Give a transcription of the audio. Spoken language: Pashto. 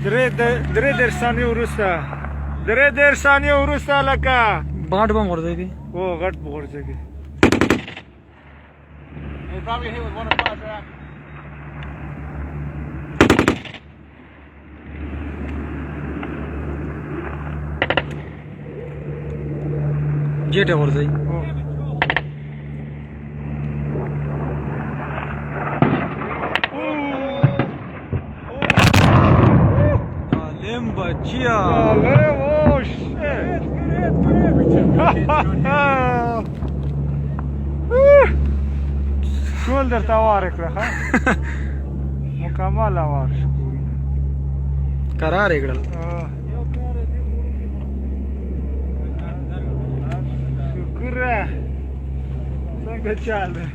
درې دېرش ثانیې وروسته لکه باټ به غورځي او غټ وغورځېږي. جېټه غورځي سالم بچیا ټول درته وار کړه مکمل وار شو قرار یې کړل. شکر څنګه چل دی؟